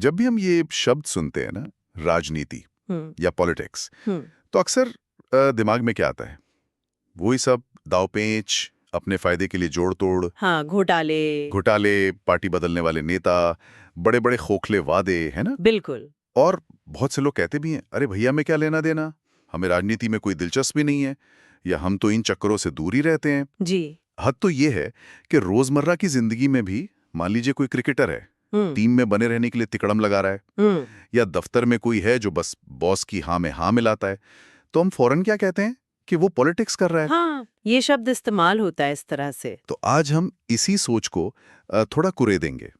जब भी हम ये शब्द सुनते हैं ना, राजनीति या पॉलिटिक्स, तो अक्सर दिमाग में क्या आता है? वही सब दांव-पेंच, अपने फायदे के लिए जोड़-तोड़, हाँ, घोटाले, पार्टी बदलने वाले नेता, बड़े-बड़े खोखले वादे, है ना? बिल्कुल। और बहुत से लोग कहते भी हैं, अरे भैया हमें क्या लेना देना, हमें राजनीति में कोई दिलचस्पी नहीं है, या हम तो इन चक्करों से दूर ही रहते हैं। जी। हद तो ये है कि रोजमर्रा की जिंदगी में भी मान लीजिए कोई क्रिकेटर है, टीम में बने रहने के लिए तिकड़म लगा रहा है, या दफ्तर में कोई है जो बस बॉस की हाँ में हाँ मिलाता है, तो हम फौरन क्या कहते हैं कि वो पॉलिटिक्स कर रहा है। हाँ, ये शब्द इस्तेमाल होता है इस तरह से। तो आज हम इसी सोच को थोड़ा कुरेदेंगे।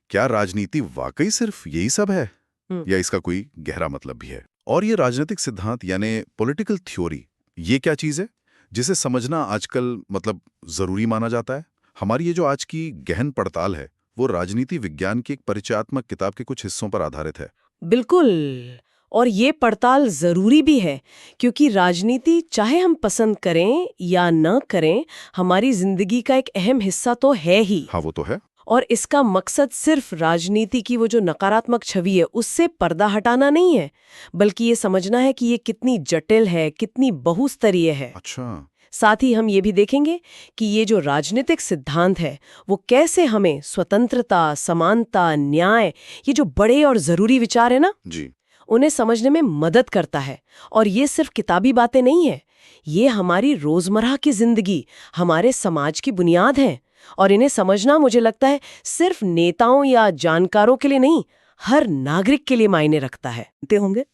क्या राजनीति वाकई सिर्फ यही सब है, या इसका कोई गहरा मतलब भी है? और ये राजनीतिक सिद्धांत यानी पॉलिटिकल थ्योरी, ये क्या चीज है जिसे समझना आजकल मतलब जरूरी माना जाता है? हमारी ये जो आज की गहन पड़ताल है, वो राजनीति विज्ञान की एक परिचयात्मक किताब के कुछ हिस्सों पर आधारित है। बिल्कुल। और ये पड़ताल जरूरी भी है, क्योंकि राजनीति चाहे हम पसंद करें या न करें, हमारी जिंदगी का एक अहम हिस्सा तो है ही। हाँ, वो तो है। और इसका मकसद सिर्फ राजनीति की वो जो नकारात्मक छवि है उससे पर्दा हटाना नहीं है, बल्कि ये समझना है कि ये कितनी जटिल है, कितनी बहुस्तरीय है। अच्छा। साथ ही हम ये भी देखेंगे कि ये जो राजनीतिक सिद्धांत है वो कैसे हमें स्वतंत्रता, समानता, न्याय, ये जो बड़े और जरूरी विचार है ना जी, उन्हें समझने में मदद करता है। और ये सिर्फ किताबी बातें नहीं है, ये हमारी रोजमर्रा की जिंदगी, हमारे समाज की बुनियाद है। और इन्हें समझना मुझे लगता है सिर्फ नेताओं या जानकारों के लिए नहीं, हर नागरिक के लिए मायने रखता है। ते होंगे।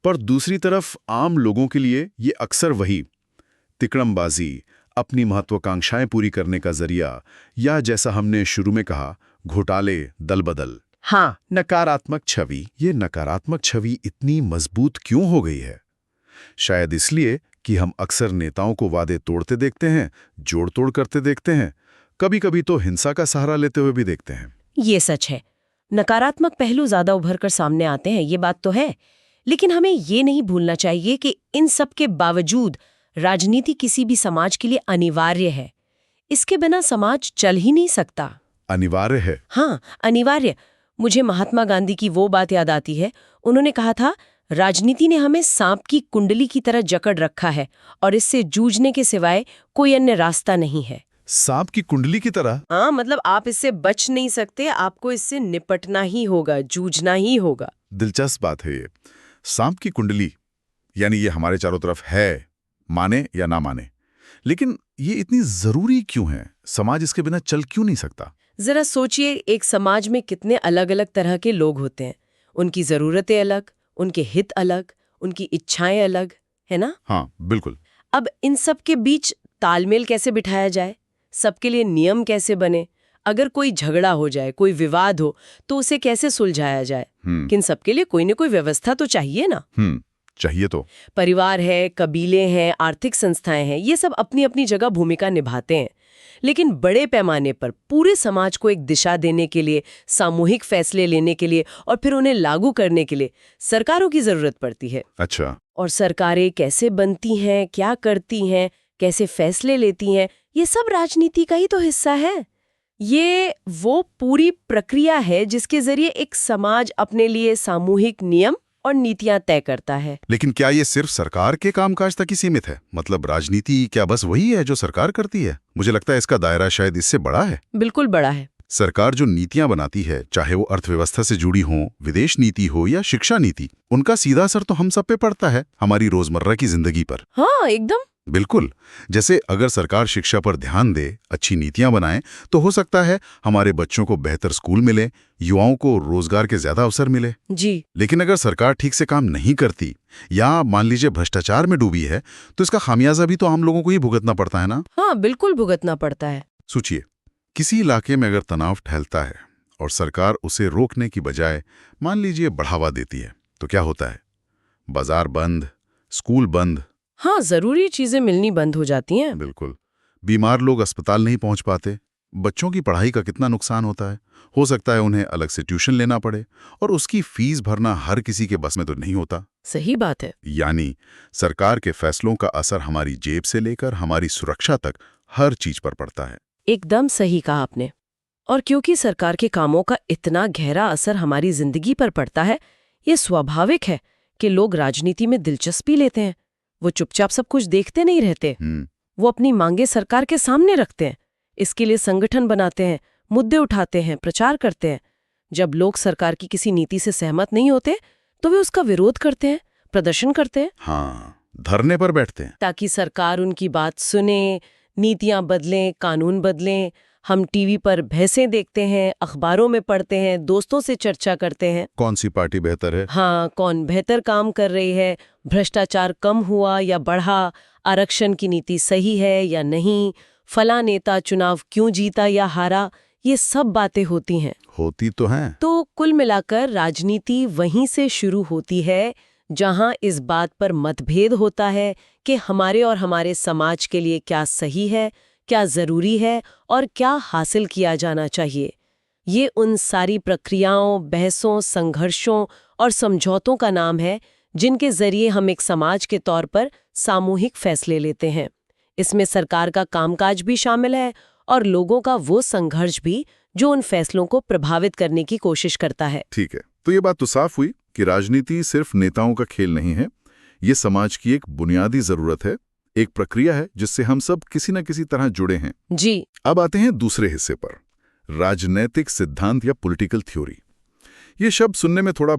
पर दूसरी तरफ आम लोगों के लिए ये अक्सर वही तिकड़मबाजी, अपनी महत्वाकांक्षाएं पूरी करने का जरिया, या जैसा हमने शुरू में कहा, घोटाले, दलबदल। हाँ, नकारात्मक छवि। ये नकारात्मक छवि इतनी मजबूत क्यों हो गई है? शायद इसलिए कि हम अक्सर नेताओं को वादे तोड़ते देखते हैं, जोड़-तोड़ करते देखते हैं, कभी-कभी तो हिंसा का सहारा लेते हुए भी देखते हैं। ये सच है। नकारात्मक पहलू ज्यादा उभर कर सामने आते हैं, ये बात तो है। लेकिन हमें ये नहीं भूलना चाहिए कि इन सब के बावजूद राजनीति किसी भी समाज के लिए अनिवार्य है। इसके बिना समाज चल ही नहीं सकता। अनिवार्य है? हाँ, अनिवार्य। मुझे महात्मा गांधी की वो बात याद आती है। उन्होंने कहा था, राजनीति ने हमें सांप की कुंडली की तरह जकड़ रखा है और इससे जूझने के सिवाय कोई अन्य रास्ता नहीं है। सांप की कुंडली की तरह? हाँ, मतलब आप इससे बच नहीं सकते, आपको इससे निपटना ही होगा, जूझना ही होगा। दिलचस्प बात है ये। सांप की कुंडली, यानी ये हमारे चारों तरफ है, माने या ना माने। लेकिन ये इतनी जरूरी क्यों है? समाज इसके बिना चल क्यों नहीं सकता? जरा सोचिए, एक समाज में कितने अलग अलग तरह के लोग होते हैं। उनकी जरूरतें अलग, उनके हित अलग, उनकी इच्छाएं अलग, है ना? हाँ, बिल्कुल। अब इन सब के बीच तालमेल कैसे बिठाया जाए? सबके लिए नियम कैसे बने? अगर कोई झगड़ा हो जाए, कोई विवाद हो, तो उसे कैसे सुलझाया जाए? किन सबके लिए कोई न कोई व्यवस्था तो चाहिए ना? चाहिए तो। परिवार है, कबीले हैं, आर्थिक संस्थाएं हैं, ये सब अपनी अपनी जगह भूमिका निभाते हैं। लेकिन बड़े पैमाने पर पूरे समाज को एक दिशा देने के लिए, सामूहिक फैसले लेने के लिए और फिर उन्हें लागू करने के लिए सरकारों की जरूरत पड़ती है। अच्छा। और सरकारें कैसे बनती हैं, क्या करती हैं, कैसे फैसले लेती हैं, ये सब राजनीति का ही तो हिस्सा है। ये वो पूरी प्रक्रिया है जिसके जरिए एक समाज अपने लिए सामूहिक नियम और नीतियां तय करता है। लेकिन क्या ये सिर्फ सरकार के कामकाज तक ही सीमित है? मतलब राजनीति क्या बस वही है जो सरकार करती है? मुझे लगता है इसका दायरा शायद इससे बड़ा है। बिल्कुल बड़ा है। सरकार जो नीतियां बनाती है, चाहे वो अर्थव्यवस्था से जुड़ी हो, विदेश नीति हो या शिक्षा नीति, उनका सीधा असर तो हम सब पे पड़ता है, हमारी रोजमर्रा की जिंदगी पर। हाँ, एकदम। बिल्कुल। जैसे अगर सरकार शिक्षा पर ध्यान दे, अच्छी नीतियां बनाए, तो हो सकता है हमारे बच्चों को बेहतर स्कूल मिले, युवाओं को रोजगार के ज्यादा अवसर मिले। जी। लेकिन अगर सरकार ठीक से काम नहीं करती या मान लीजिए भ्रष्टाचार में डूबी है, तो इसका खामियाजा भी तो आम लोगों को ही भुगतना पड़ता है ना? हाँ, बिल्कुल भुगतना पड़ता है। सोचिए, किसी इलाके में अगर तनाव फैलता है और सरकार उसे रोकने की बजाय मान लीजिए बढ़ावा देती है, तो क्या होता है? बाजार बंद, स्कूल बंद। हाँ, जरूरी चीजें मिलनी बंद हो जाती हैं। बिल्कुल। बीमार लोग अस्पताल नहीं पहुंच पाते, बच्चों की पढ़ाई का कितना नुकसान होता है। हो सकता है उन्हें अलग से ट्यूशन लेना पड़े, और उसकी फीस भरना हर किसी के बस में तो नहीं होता। सही बात है। यानी सरकार के फैसलों का असर हमारी जेब से लेकर हमारी सुरक्षा तक हर चीज पर पड़ता है। एकदम सही कहा आपने। और क्योंकि सरकार के कामों का इतना गहरा असर हमारी जिंदगी पर पड़ता है, ये स्वाभाविक है कि लोग राजनीति में दिलचस्पी लेते हैं। वो चुपचाप सब कुछ देखते नहीं रहते। वो अपनी मांगे सरकार के सामने रखते हैं, इसके लिए संगठन बनाते हैं, मुद्दे उठाते हैं, प्रचार करते हैं। जब लोग सरकार की किसी नीति से सहमत नहीं होते तो वे उसका विरोध करते हैं, प्रदर्शन करते हैं। हाँ, धरने पर बैठते हैं ताकि सरकार उनकी बात सुने, नीतियां बदलें, कानून बदलें। हम टीवी पर बहसें देखते हैं, अखबारों में पढ़ते हैं, दोस्तों से चर्चा करते हैं। कौन सी पार्टी बेहतर है? हाँ, कौन बेहतर काम कर रही है, भ्रष्टाचार कम हुआ या बढ़ा, आरक्षण की नीति सही है या नहीं, फला नेता चुनाव क्यों जीता या हारा, ये सब बातें होती हैं। होती तो हैं। तो कुल मिलाकर राजनीति वहीं से शुरू होती है जहां इस बात पर मतभेद होता है कि हमारे और हमारे समाज के लिए क्या सही है, क्या जरूरी है और क्या हासिल किया जाना चाहिए। ये उन सारी प्रक्रियाओं, बहसों, संघर्षों और समझौतों का नाम है जिनके जरिए हम एक समाज के तौर पर सामूहिक फैसले लेते हैं। इसमें सरकार का कामकाज भी शामिल है और लोगों का वो संघर्ष भी जो उन फैसलों को प्रभावित करने की कोशिश करता है। ठीक है, तो ये बात तो साफ हुई कि राजनीति सिर्फ नेताओं का खेल नहीं है। ये समाज की एक बुनियादी जरूरत है, एक प्रक्रिया है जिससे हम सब किसी न किसी तरह जुड़े हैं। जी। अब आते हैं दूसरे हिस्से पर, राजनैतिक सिद्धांत या पॉलिटिकल थ्योरी। ये शब्द सुनने में थोड़ा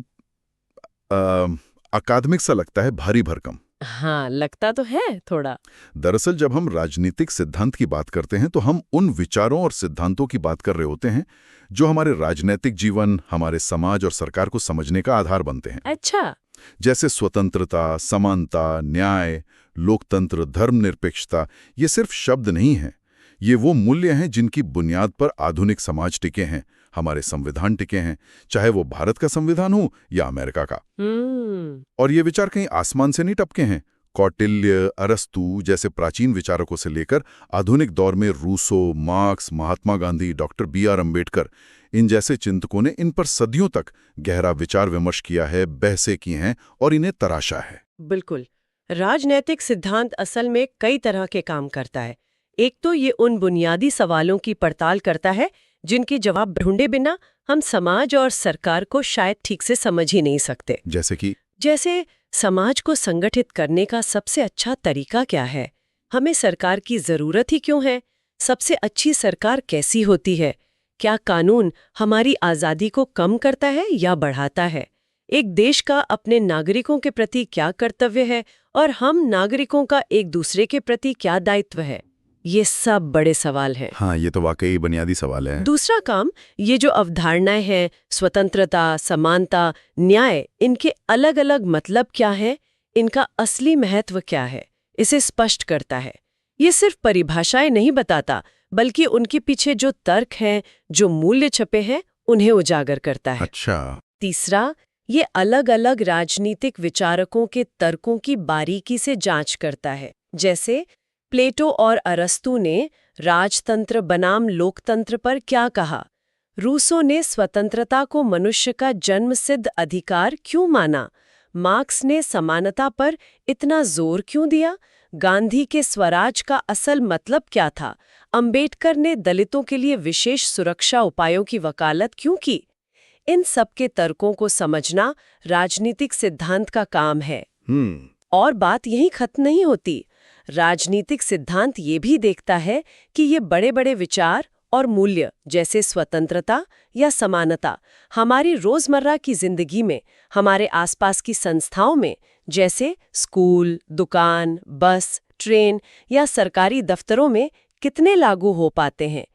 अकादमिक सा लगता है, भारी भरकम। हाँ, लगता तो है थोड़ा। दरअसल जब हम राजनीतिक सिद्धांत की बात करते हैं तो हम उन विचारों और सिद्धांतों की बात कर रहे होते हैं जो हमारे राजनीतिक जीवन, हमारे समाज और सरकार को समझने का आधार बनते हैं। अच्छा। जैसे स्वतंत्रता, समानता, न्याय, लोकतंत्र, धर्मनिरपेक्षता। ये सिर्फ शब्द नहीं हैं, ये वो मूल्य हैं जिनकी बुनियाद पर आधुनिक समाज टिके हैं, हमारे संविधान टिके हैं, चाहे वो भारत का संविधान हो या अमेरिका का। और ये विचार कहीं आसमान से नहीं टपके हैं। कौटिल्य, अरस्तु जैसे प्राचीन विचारकों से लेकर आधुनिक दौर में Rousseau, marks, Mahatma Gandhi, doctor B.R. Ambedkar, इन जैसे चिंतकों ने इन पर सदियों तक गहरा विचार विमर्श किया है, बहसें की हैं और इन्हें तराशा है। बिल्कुल। राजनैतिक सिद्धांत असल में कई तरह के काम करता है। एक तो ये उन बुनियादी सवालों की पड़ताल करता है जिनके जवाब ढूंढे बिना हम समाज और सरकार को शायद ठीक से समझ ही नहीं सकते। जैसे समाज को संगठित करने का सबसे अच्छा तरीका क्या है, हमें सरकार की जरूरत ही क्यों है, सबसे अच्छी सरकार कैसी होती है, क्या कानून हमारी आज़ादी को कम करता है या बढ़ाता है, एक देश का अपने नागरिकों के प्रति क्या कर्तव्य है और हम नागरिकों का एक दूसरे के प्रति क्या दायित्व है। ये सब बड़े सवाल हैं। हाँ, ये तो वाकई बुनियादी सवाल है। दूसरा काम, ये जो अवधारणाएं हैं, स्वतंत्रता, समानता, न्याय, इनके अलग अलग मतलब क्या है, इनका असली महत्व क्या है, इसे स्पष्ट करता है। ये सिर्फ परिभाषाएं नहीं बताता, बल्कि उनके पीछे जो तर्क हैं, जो मूल्य छपे हैं, उन्हें उजागर करता है। अच्छा। तीसरा, ये अलग अलग राजनीतिक विचारकों के तर्कों की बारीकी से जांच करता है। जैसे प्लेटो और अरस्तु ने राजतंत्र बनाम लोकतंत्र पर क्या कहा, रूसो ने स्वतंत्रता को मनुष्य का जन्मसिद्ध अधिकार क्यों माना, मार्क्स ने समानता पर इतना जोर क्यों दिया, गांधी के स्वराज का असल मतलब क्या था, अंबेडकर ने दलितों के लिए विशेष सुरक्षा उपायों की वकालत क्यों की। इन सब के तर्कों को समझना राजनीतिक सिद्धांत का काम है। और बात यहीं खत्म नहीं होती। राजनीतिक सिद्धांत ये भी देखता है कि ये बड़े बड़े विचार और मूल्य जैसे स्वतंत्रता या समानता हमारी रोजमर्रा की जिंदगी में, हमारे आसपास की संस्थाओं में, जैसे स्कूल, दुकान, बस, ट्रेन या सरकारी दफ्तरों में कितने लागू हो पाते हैं।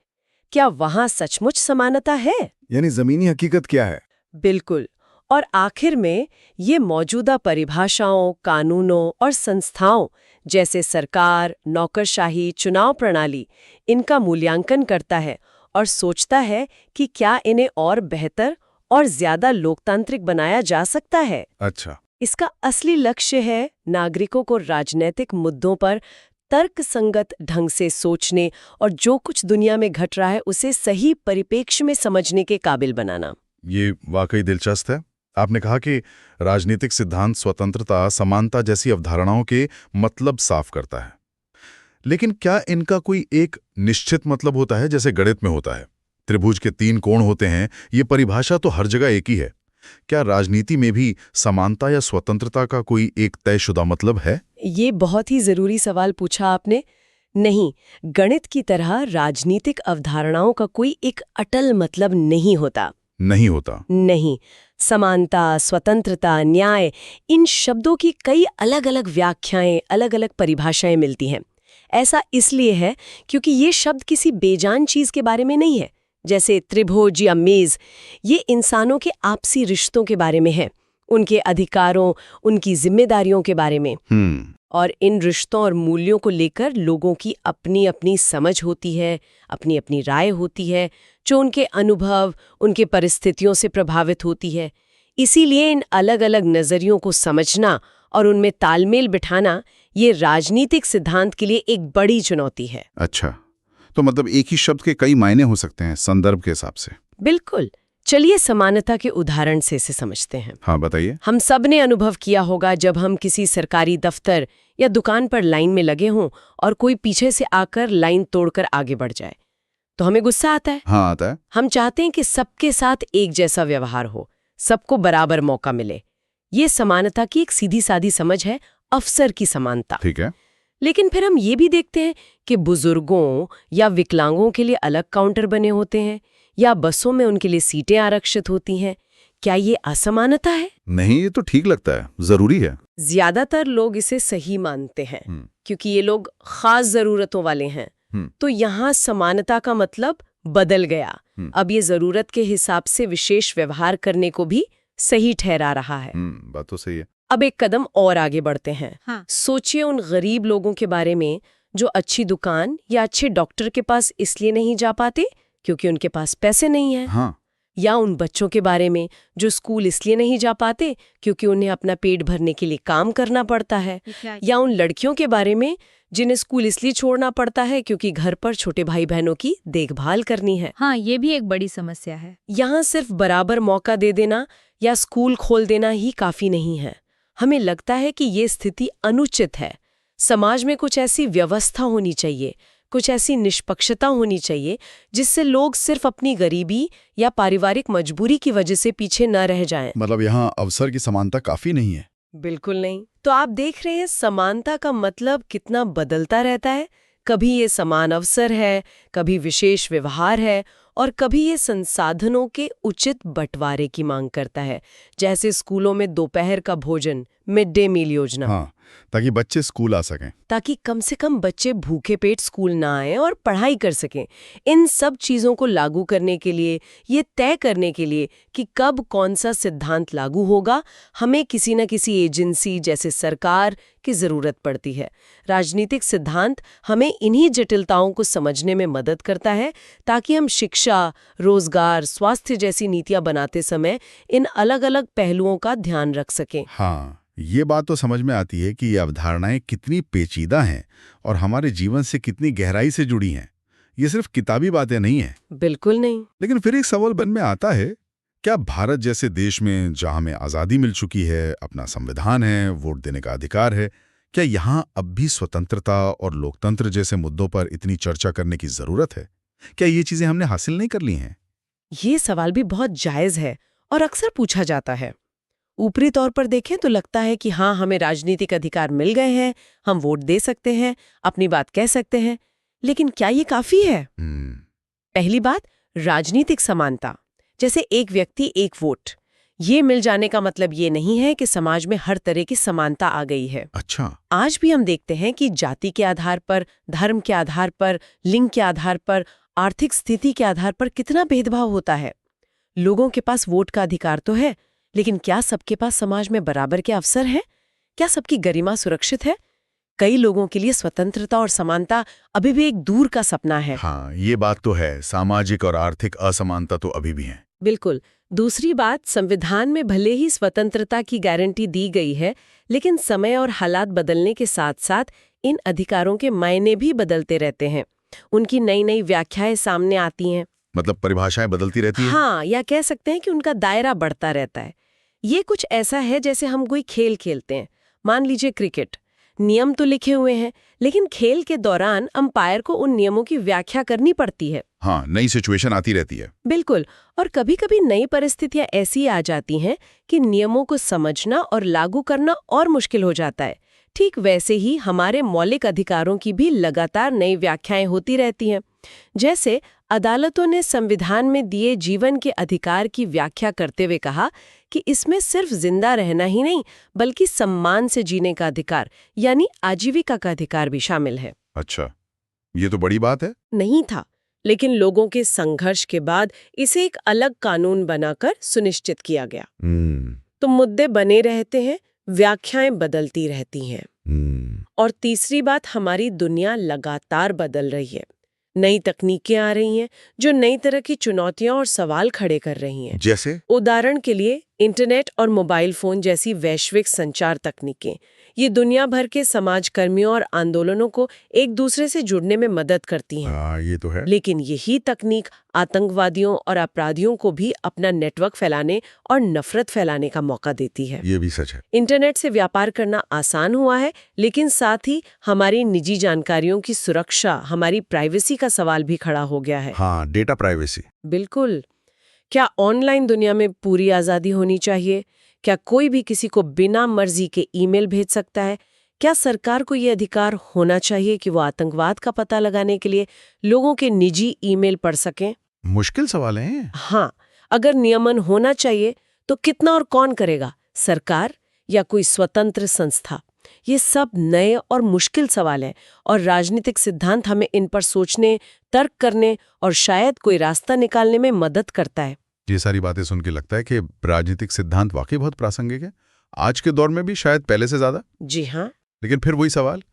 क्या वहां सचमुच समानता है, यानी जमीनी हकीकत क्या है? बिल्कुल। और आखिर में ये मौजूदा परिभाषाओं, कानूनों और संस्थाओं जैसे सरकार, नौकरशाही, चुनाव प्रणाली, इनका मूल्यांकन करता है और सोचता है कि क्या इन्हें और बेहतर और ज्यादा लोकतांत्रिक बनाया जा सकता है। अच्छा। इसका असली लक्ष्य है नागरिकों को राजनीतिक मुद्दों पर तर्कसंगत ढंग से सोचने और जो कुछ दुनिया में घट रहा है उसे सही परिप्रेक्ष्य में समझने के काबिल बनाना। ये वाकई दिलचस्प है। आपने कहा कि राजनीतिक सिद्धांत स्वतंत्रता, समानता जैसी अवधारणाओं के मतलब साफ करता है, लेकिन क्या इनका कोई एक निश्चित मतलब होता है जैसे गणित में होता है? त्रिभुज के 3 कोण होते हैं, ये परिभाषा तो हर जगह एक ही है। क्या राजनीति में भी समानता या स्वतंत्रता का कोई एक तयशुदा मतलब है? ये बहुत ही जरूरी सवाल पूछा आपने। नहीं, गणित की तरह राजनीतिक अवधारणाओं का कोई एक अटल मतलब नहीं होता। नहीं होता। नहीं, समानता, स्वतंत्रता, न्याय, इन शब्दों की कई अलग अलग व्याख्याएं, अलग अलग परिभाषाएं मिलती हैं। ऐसा इसलिए है क्योंकि ये शब्द किसी बेजान चीज के बारे में नहीं है, जैसे त्रिभुज या मेज। ये इंसानों के आपसी रिश्तों के बारे में है, उनके अधिकारों, उनकी जिम्मेदारियों के बारे में। और इन रिश्तों और मूल्यों को लेकर लोगों की अपनी अपनी समझ होती है, अपनी अपनी राय होती है, जो उनके अनुभव, उनके परिस्थितियों से प्रभावित होती है। इसीलिए इन अलग अलग नज़रियों को समझना और उनमें तालमेल बिठाना ये राजनीतिक सिद्धांत के लिए एक बड़ी चुनौती है। अच्छा, तो मतलब एक ही शब्द के कई मायने हो सकते हैं संदर्भ के हिसाब से। बिल्कुल। चलिए समानता के उदाहरण से इसे समझते हैं। हाँ, बताइए। हम सब ने अनुभव किया होगा जब हम किसी सरकारी दफ्तर या दुकान पर लाइन में लगे हों और कोई पीछे से आकर लाइन तोड़कर आगे बढ़ जाए, तो हमें गुस्सा आता है। हाँ, आता है। हम चाहते हैं कि सबके साथ एक जैसा व्यवहार हो, सबको बराबर मौका मिले। ये समानता की एक सीधी सादी समझ है, अवसर की समानता। ठीक है। लेकिन फिर हम ये भी देखते हैं कि बुजुर्गों या विकलांगों के लिए अलग काउंटर बने होते हैं, या बसों में उनके लिए सीटें आरक्षित होती हैं। क्या ये असमानता है? नहीं, ये तो ठीक लगता है, जरूरी है। ज्यादातर लोग इसे सही मानते हैं क्योंकि ये लोग खास जरूरतों वाले हैं। तो यहाँ समानता का मतलब बदल गया। अब ये जरूरत के हिसाब से विशेष व्यवहार करने को भी सही ठहरा रहा है। बात तो सही है। अब एक कदम और आगे बढ़ते हैं। हाँ। सोचिए उन गरीब लोगों के बारे में जो अच्छी दुकान या अच्छे डॉक्टर के पास इसलिए नहीं जा पाते क्योंकि उनके पास पैसे नहीं है। हाँ। या उन बच्चों के बारे में जो स्कूल इसलिए नहीं जा पाते क्योंकि उन्हें अपना पेट भरने के लिए काम करना पड़ता है। या उन लड़कियों के बारे में जिन्हें स्कूल इसलिए छोड़ना पड़ता है क्योंकि घर पर छोटे भाई बहनों की देखभाल करनी है। हाँ, ये भी एक बड़ी समस्या है। यहाँ सिर्फ बराबर मौका दे देना या स्कूल खोल देना ही काफी नहीं है। हमें लगता है कि ये स्थिति अनुचित है। समाज में कुछ ऐसी व्यवस्था होनी चाहिए, कुछ ऐसी निष्पक्षता होनी चाहिए जिससे लोग सिर्फ अपनी गरीबी या पारिवारिक मजबूरी की वजह से पीछे न रह जाएं। मतलब यहाँ अवसर की समानता काफी नहीं है। बिल्कुल नहीं। तो आप देख रहे हैं समानता का मतलब कितना बदलता रहता है। कभी ये समान अवसर है, कभी विशेष व्यवहार है, और कभी ये संसाधनों के उचित बंटवारे की मांग करता है, जैसे स्कूलों में दोपहर का भोजन, मिड डे मील योजना। हाँ, ताकि बच्चे स्कूल आ सकें, ताकि कम से कम बच्चे भूखे पेट स्कूल ना आए और पढ़ाई कर सकें। इन सब चीज़ों को लागू करने के लिए, ये तय करने के लिए कि कब कौन सा सिद्धांत लागू होगा, हमें किसी न किसी एजेंसी जैसे सरकार की ज़रूरत पड़ती है। राजनीतिक सिद्धांत हमें इन्हीं जटिलताओं को समझने में मदद करता है ताकि हम शिक्षा, रोजगार, स्वास्थ्य जैसी नीतियाँ बनाते समय इन अलग अलग पहलुओं का ध्यान रख सकें। हाँ, ये बात तो समझ में आती है कि ये अवधारणाएं कितनी पेचीदा हैं और हमारे जीवन से कितनी गहराई से जुड़ी हैं। ये सिर्फ किताबी बातें नहीं हैं। बिल्कुल नहीं। लेकिन फिर एक सवाल मन में आता है, क्या भारत जैसे देश में जहां हमें आज़ादी मिल चुकी है, अपना संविधान है, वोट देने का अधिकार है, क्या यहाँ अब भी स्वतंत्रता और लोकतंत्र जैसे मुद्दों पर इतनी चर्चा करने की जरूरत है? क्या ये चीजें हमने हासिल नहीं कर ली हैं? ये सवाल भी बहुत जायज है और अक्सर पूछा जाता है। ऊपरी तौर पर देखें तो लगता है कि हाँ, हमें राजनीतिक अधिकार मिल गए हैं, हम वोट दे सकते हैं, अपनी बात कह सकते हैं। लेकिन क्या ये काफी है? पहली बात, राजनीतिक समानता, जैसे एक व्यक्ति एक वोट, ये मिल जाने का मतलब ये नहीं है कि समाज में हर तरह की समानता आ गई है। अच्छा। आज भी हम देखते हैं कि जाति के आधार पर, धर्म के आधार पर, लिंग के आधार पर, आर्थिक स्थिति के आधार पर कितना भेदभाव होता है। लोगों के पास वोट का अधिकार तो है, लेकिन क्या सबके पास समाज में बराबर के अवसर हैं? क्या सबकी गरिमा सुरक्षित है? कई लोगों के लिए स्वतंत्रता और समानता अभी भी एक दूर का सपना है। हाँ, ये बात तो है। सामाजिक और आर्थिक असमानता तो अभी भी है। बिल्कुल। दूसरी बात, संविधान में भले ही स्वतंत्रता की गारंटी दी गई है, लेकिन समय और हालात बदलने के साथ साथ इन अधिकारों के मायने भी बदलते रहते हैं। उनकी नई नई व्याख्याएं सामने आती हैं। मतलब परिभाषाएं बदलती रहती हैं? हाँ, या कह सकते हैं कि उनका दायरा बढ़ता रहता है। ये कुछ ऐसा है जैसे हम कोई खेल खेलते हैं। मान लीजिए क्रिकेट, नियम तो लिखे हुए हैं, लेकिन खेल के दौरान अंपायर को उन नियमों की व्याख्या करनी पड़ती है। हाँ, नई सिचुएशन आती रहती है। बिल्कुल। और कभी-कभी नई परिस्थितियां ऐसी आ जाती हैं कि नियमों को समझना और लागू करना और मुश्किल हो जाता है। ठीक वैसे ही हमारे मौलिक अधिकारों की भी लगातार नई व्याख्याएं होती रहती हैं। जैसे अदालतों ने संविधान में दिए जीवन के अधिकार की व्याख्या करते हुए कहा कि इसमें सिर्फ जिंदा रहना ही नहीं, बल्कि सम्मान से जीने का अधिकार यानी आजीविका का अधिकार भी शामिल है। अच्छा, ये तो बड़ी बात है। नहीं था, लेकिन लोगों के संघर्ष के बाद इसे एक अलग कानून बनाकर सुनिश्चित किया गया। तो मुद्दे बने रहते हैं, व्याख्याएं बदलती रहती हैं। और तीसरी बात, हमारी दुनिया लगातार बदल रही है। नई तकनीकें आ रही हैं जो नई तरह की चुनौतियां और सवाल खड़े कर रही हैं। जैसे? उदाहरण के लिए इंटरनेट और मोबाइल फोन जैसी वैश्विक संचार तकनीकें, ये दुनिया भर के समाजकर्मियों और आंदोलनों को एक दूसरे से जुड़ने में मदद करती हैं। ये तो है। लेकिन यही तकनीक आतंकवादियों और अपराधियों को भी अपना नेटवर्क फैलाने और नफरत फैलाने का मौका देती है। ये भी सच है। इंटरनेट से व्यापार करना आसान हुआ है, लेकिन साथ ही हमारी निजी जानकारियों की सुरक्षा, हमारी प्राइवेसी का सवाल भी खड़ा हो गया है। हाँ, डेटा प्राइवेसी। बिल्कुल। क्या ऑनलाइन दुनिया में पूरी आज़ादी होनी चाहिए? क्या कोई भी किसी को बिना मर्जी के ईमेल भेज सकता है? क्या सरकार को ये अधिकार होना चाहिए कि वो आतंकवाद का पता लगाने के लिए लोगों के निजी ईमेल पढ़ सकें? मुश्किल सवाल है। हाँ, अगर नियमन होना चाहिए तो कितना और कौन करेगा? सरकार या कोई स्वतंत्र संस्था? ये सब नए और मुश्किल सवाल हैं और राजनीतिक सिद्धांत हमें इन पर सोचने, तर्क करने और शायद कोई रास्ता निकालने में मदद करता है। ये सारी बातें सुन के लगता है कि राजनीतिक सिद्धांत वाकई बहुत प्रासंगिक है, आज के दौर में भी शायद पहले से ज्यादा। जी हाँ। लेकिन फिर वही सवाल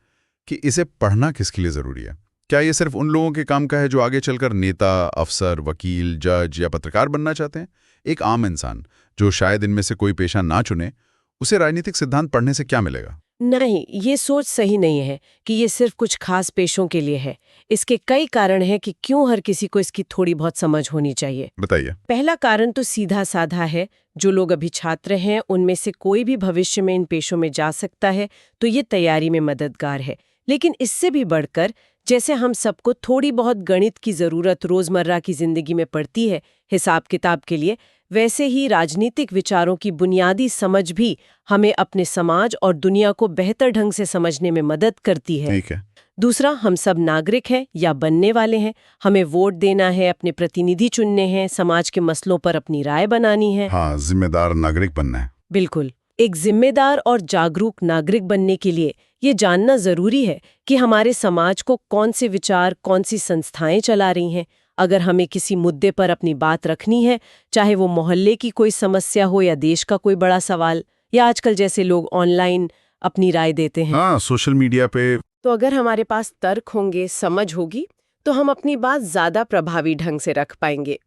कि इसे पढ़ना किसके लिए जरूरी है? क्या ये सिर्फ उन लोगों के काम का है जो आगे चलकर नेता, अफसर, वकील, जज या पत्रकार बनना चाहते हैं? एक आम इंसान जो शायद इनमें से कोई पेशा ना चुने, उसे राजनीतिक सिद्धांत पढ़ने से क्या मिलेगा? नहीं, ये सोच सही नहीं है कि ये सिर्फ कुछ खास पेशों के लिए है। इसके कई कारण हैं कि क्यों हर किसी को इसकी थोड़ी बहुत समझ होनी चाहिए। बताइए। पहला कारण तो सीधा साधा है, जो लोग अभी छात्र हैं उनमें से कोई भी भविष्य में इन पेशों में जा सकता है, तो ये तैयारी में मददगार है। लेकिन इससे भी बढ़कर, जैसे हम सबको थोड़ी बहुत गणित की जरूरत रोजमर्रा की जिंदगी में पड़ती है हिसाब किताब के लिए, वैसे ही राजनीतिक विचारों की बुनियादी समझ भी हमें अपने समाज और दुनिया को बेहतर ढंग से समझने में मदद करती है। ठीक है। दूसरा, हम सब नागरिक हैं या बनने वाले हैं। हमें वोट देना है, अपने प्रतिनिधि चुनने हैं, समाज के मसलों पर अपनी राय बनानी है। हाँ, जिम्मेदार नागरिक बनना है। बिल्कुल। एक जिम्मेदार और जागरूक नागरिक बनने के लिए ये जानना जरूरी है कि हमारे समाज को कौन से विचार, कौन सी संस्थाएं चला रही हैं। अगर हमें किसी मुद्दे पर अपनी बात रखनी है, चाहे वो मोहल्ले की कोई समस्या हो या देश का कोई बड़ा सवाल, या आजकल जैसे लोग ऑनलाइन अपनी राय देते हैं, हाँ, सोशल मीडिया पे, तो अगर हमारे पास तर्क होंगे, समझ होगी, तो हम अपनी बात ज्यादा प्रभावी ढंग से रख पाएंगे।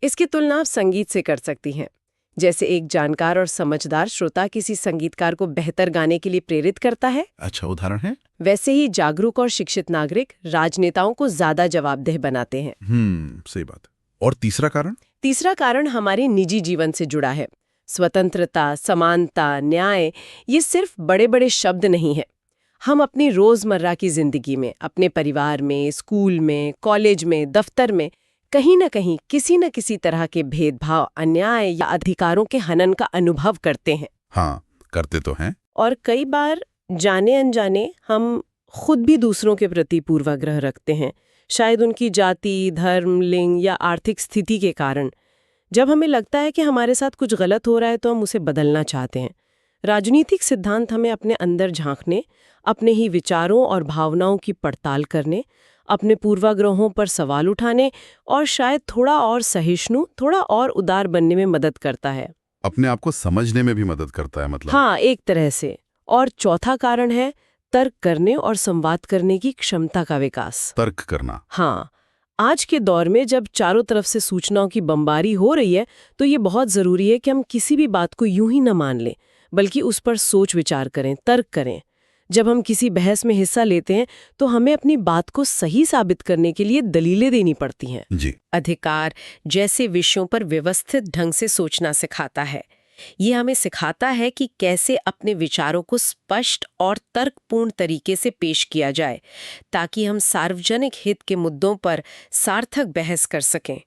इसकी तुलना आप संगीत से कर सकती हैं। जैसे एक जानकार और समझदार श्रोता किसी संगीतकार को बेहतर गाने के लिए प्रेरित करता है, अच्छा उदाहरण है, वैसे ही जागरूक और शिक्षित नागरिक राजनेताओं को ज्यादा जवाबदेह बनाते हैं। सही बात। और तीसरा कारण? तीसरा कारण हमारे निजी जीवन से जुड़ा है। स्वतंत्रता, समानता, न्याय, ये सिर्फ बड़े बड़े शब्द नहीं है। हम अपनी रोजमर्रा की जिंदगी में, अपने परिवार में, स्कूल में, कॉलेज में, दफ्तर में, कहीं न कहीं किसी न किसी तरह के भेदभाव, अन्याय या अधिकारों के हनन का अनुभव करते हैं। हाँ, करते तो हैं। और कई बार जाने अनजाने हम खुद भी दूसरों के प्रति पूर्वाग्रह रखते हैं, शायद उनकी जाति, धर्म, लिंग या आर्थिक स्थिति के कारण। जब हमें लगता है कि हमारे साथ कुछ गलत हो रहा है तो हम उसे बदलना चाहते हैं। राजनीतिक सिद्धांत हमें अपने अंदर झांकने, अपने ही विचारों और भावनाओं की पड़ताल करने, अपने पूर्वाग्रहों पर सवाल उठाने और शायद थोड़ा और सहिष्णु, थोड़ा और उदार बनने में मदद करता है। अपने आप को समझने में भी मदद करता है, मतलब। हाँ, एक तरह से। और चौथा कारण है तर्क करने और संवाद करने की क्षमता का विकास। तर्क करना। हाँ, आज के दौर में जब चारों तरफ से सूचनाओं की बमबारी हो रही है, तो ये बहुत जरूरी है कि हम किसी भी बात को यूं ही न मान लें, बल्कि उस पर सोच विचार करें, तर्क करें। जब हम किसी बहस में हिस्सा लेते हैं तो हमें अपनी बात को सही साबित करने के लिए दलीलें देनी पड़ती हैं। जी। अधिकार जैसे विषयों पर व्यवस्थित ढंग से सोचना सिखाता है। ये हमें सिखाता है कि कैसे अपने विचारों को स्पष्ट और तर्कपूर्ण तरीके से पेश किया जाए ताकि हम सार्वजनिक हित के मुद्दों पर सार्थक बहस कर सकें।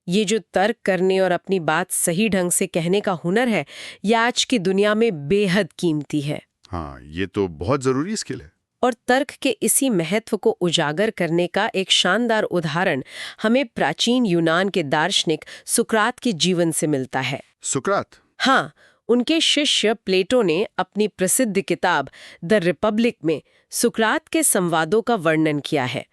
ये जो तर्क करने और अपनी बात सही ढंग से कहने का हुनर है, यह आज की दुनिया में बेहद कीमती है। हाँ, ये तो बहुत जरूरी स्किल है। और तर्क के इसी महत्व को उजागर करने का एक शानदार उदाहरण हमें प्राचीन यूनान के दार्शनिक सुकरात के जीवन से मिलता है। सुकरात? हाँ, उनके शिष्य प्लेटो ने अपनी प्रसिद्ध किताब द रिपब्लिक में सुकरात के संवादों का वर्णन किया है।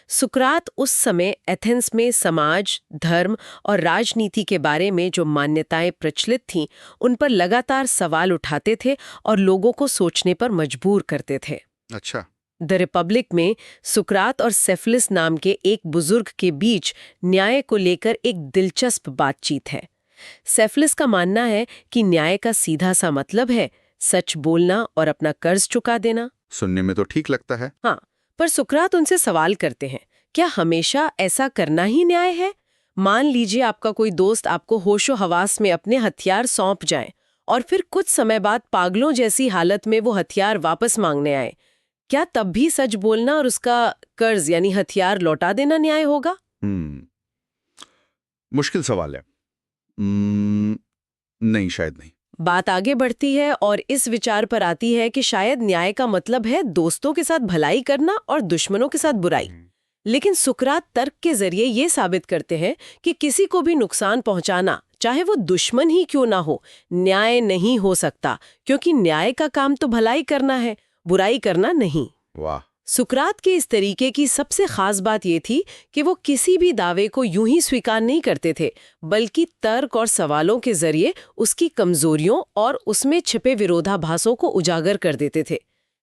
सुकरात उस समय एथेंस में समाज, धर्म और राजनीति के बारे में जो मान्यताएं प्रचलित थीं, उन पर लगातार सवाल उठाते थे और लोगों को सोचने पर मजबूर करते थे। अच्छा। द रिपब्लिक में सुकरात और सेफलिस नाम के एक बुजुर्ग के बीच न्याय को लेकर एक दिलचस्प बातचीत है। सेफलिस का मानना है कि न्याय का सीधा सा मतलब है सच बोलना और अपना कर्ज चुका देना। सुनने में तो ठीक लगता है। हाँ, पर सुकरात उनसे सवाल करते हैं, क्या हमेशा ऐसा करना ही न्याय है? मान लीजिए आपका कोई दोस्त आपको होशो हवास में अपने हथियार सौंप जाए और फिर कुछ समय बाद पागलों जैसी हालत में वो हथियार वापस मांगने आए। क्या तब भी सच बोलना और उसका कर्ज यानी हथियार लौटा देना न्याय होगा? मुश्किल सवाल है। नहीं, शायद नहीं। बात आगे बढ़ती है और इस विचार पर आती है कि शायद न्याय का मतलब है दोस्तों के साथ भलाई करना और दुश्मनों के साथ बुराई। लेकिन सुकरात तर्क के जरिए ये साबित करते हैं कि किसी को भी नुकसान पहुंचाना, चाहे वो दुश्मन ही क्यों ना हो, न्याय नहीं हो सकता, क्योंकि न्याय का काम तो भलाई करना है, बुराई करना नहीं। वाह। सुकरात के इस तरीके की सबसे खास बात ये थी कि वो किसी भी दावे को यूं ही स्वीकार नहीं करते थे, बल्कि तर्क और सवालों के जरिए उसकी कमजोरियों और उसमें छिपे विरोधाभासों को उजागर कर देते थे।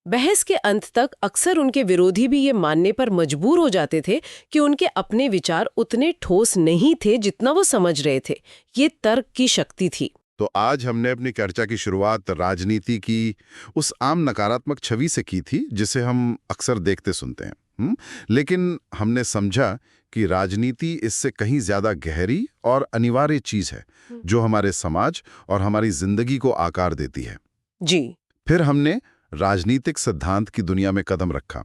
बहस के अंत तक अक्सर उनके विरोधी भी ये मानने पर मजबूर हो जाते थे कि उनके अपने विचार उतने ठोस नहीं थे जितना वो समझ रहे थे। ये तर्क की शक्ति थी। तो आज हमने अपनी चर्चा की शुरुआत राजनीति की उस आम नकारात्मक छवि से की थी जिसे हम अक्सर देखते सुनते हैं। लेकिन हमने समझा कि राजनीति इससे कहीं ज्यादा गहरी और अनिवार्य चीज है जो हमारे समाज और हमारी जिंदगी को आकार देती है। जी। फिर हमने राजनीतिक सिद्धांत की दुनिया में कदम रखा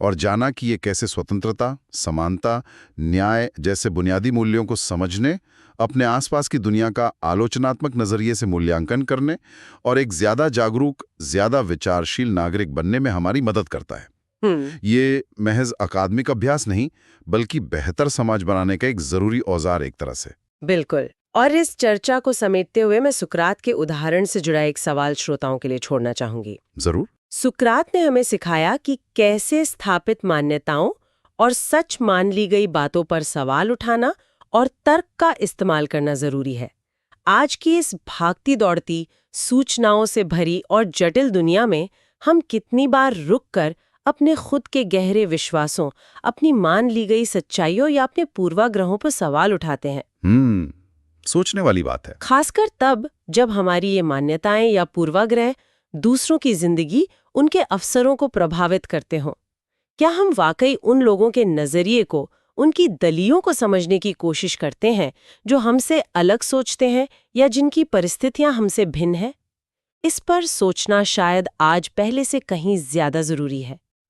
और जाना कि ये कैसे स्वतंत्रता, समानता, न्याय जैसे बुनियादी मूल्यों को समझने, अपने आसपास की दुनिया का आलोचनात्मक नजरिए से मूल्यांकन करने और एक ज्यादा जागरूक, ज्यादा विचारशील नागरिक बनने में हमारी मदद करता है। ये महज अकादमिक अभ्यास नहीं, बल्कि बेहतर समाज बनाने का एक जरूरी औजार एक तरह से। बिल्कुल। और इस चर्चा को समेटते हुए मैं सुकरात के उदाहरण से जुड़ा एक सवाल श्रोताओं के लिए छोड़ना चाहूंगी। जरूर। सुकरात ने हमें सिखाया कि कैसे स्थापित मान्यताओं और सच मान ली गई बातों पर सवाल उठाना और तर्क का इस्तेमाल करना जरूरी है। आज की इस भागती दौड़ती, सूचनाओं से भरी और जटिल दुनिया में हम कितनी बार रुककर अपने खुद के गहरे विश्वासों, अपनी मान ली गई सच्चाइयों या अपने पूर्वाग्रहों पर सवाल उठाते हैं। सोचने वाली बात है। खासकर तब जब हमारी ये मान्यताएं या पूर्वाग्रह दूसरों की जिंदगी, उनके अवसरों को प्रभावित करते हों। क्या हम वाकई उन लोगों के नजरिए को, उनकी दलियों को समझने की कोशिश करते हैं जो हमसे अलग सोचते हैं या जिनकी परिस्थितियां हमसे भिन्न हैं? इस पर सोचना शायद आज पहले से कहीं ज्यादा जरूरी है।